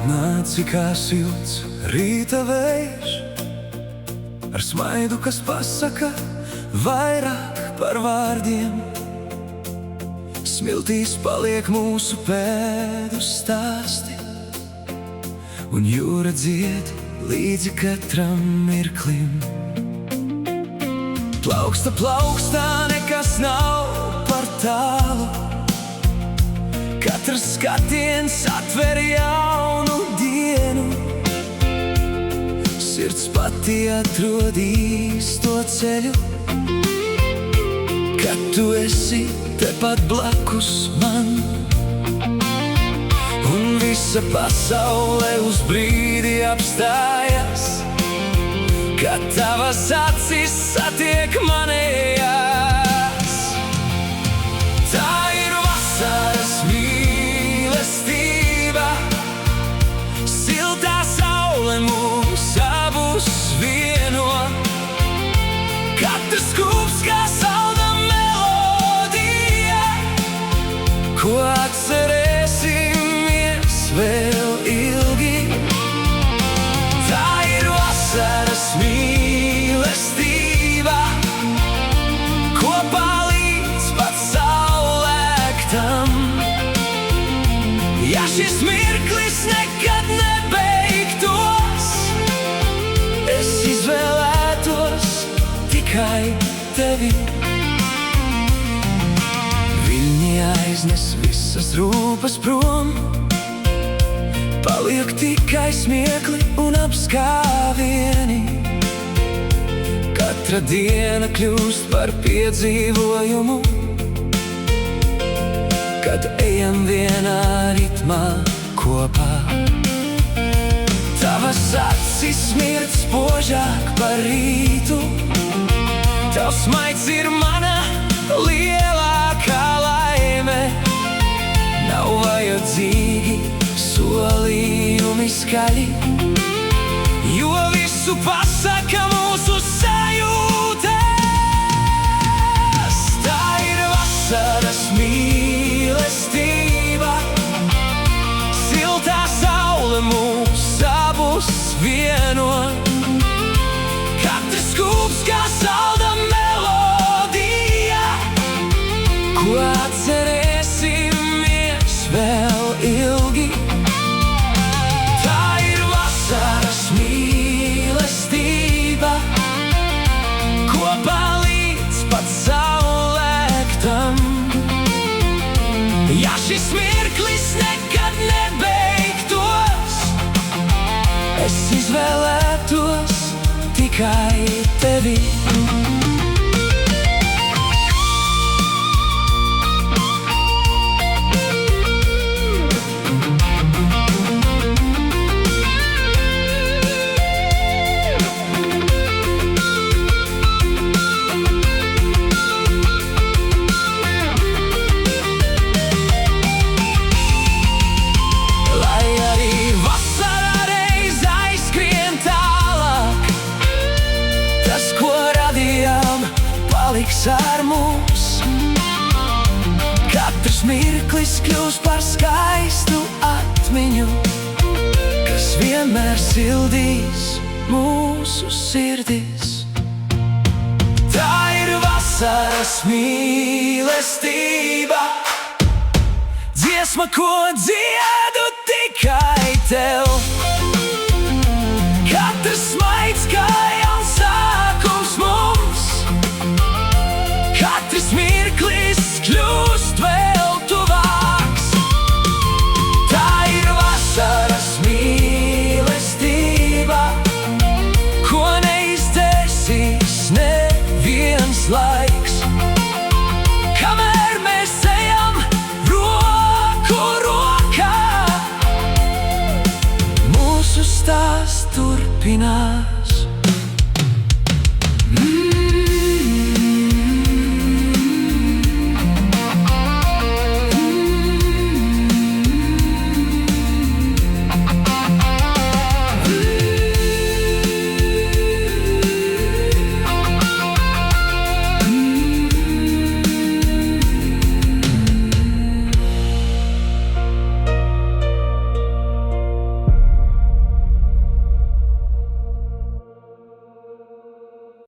Nāci kā silts rīta vējš, ar smaidu, kas pasaka vairāk par vārdiem. Smiltīs paliek mūsu pēdu stāsti, un jūra dzied līdzi katram mirklim. Plauksta plaukstā, nekas nav par tālu, katrs skatiens atver jaunu dienu. Sirds pati atrod īsto ceļu, kad tu esi tepat blakus man. Un visa pasaule uz brīdi apstājas, kad tavas acis satiek manējās. Tā ir vasaras mīlestība, siltā saule mūs abus vieno. Katrs kūps kā salda melodija, ko atcerēsimies vēl ilgi. Tā ir vasaras mīlestība, kopā līdz pat saulēktam. Ja šis mirklis nekad nebeigtos, es izvēlētos tikai tevi. Viļņi aiznes visas rūpes prom, paliek tikai smiekli un apskāvieni. Katra diena kļūst par piedzīvojumu, kad ejam vienā ritmā kopā. Tavas acis smirt spožāk par rītu, tavs smaids ir mana lielākā laime. Nav vajadzīgi solījumi skaļi, jo visu pasaka mūsu sajūtas. Tā ir vasaras mīlestība, siltā saule mūs abus vieno. Katrs kūps kā salda melodija, ko atcerēsimies vēl ilgi. Tā ir vasaras mīlestība, kopā līdz pat saulēktam. Ja šis mirklis nekad nebeigtos, es izvēlētos tikai tevi. Paliks ar mums, katrs mirklis kļūs par skaistu atmiņu, kas vienmēr sildīs mūsu sirdis. Tā ir vasaras mīlestība, dziesma, ko dziedu tikai tev.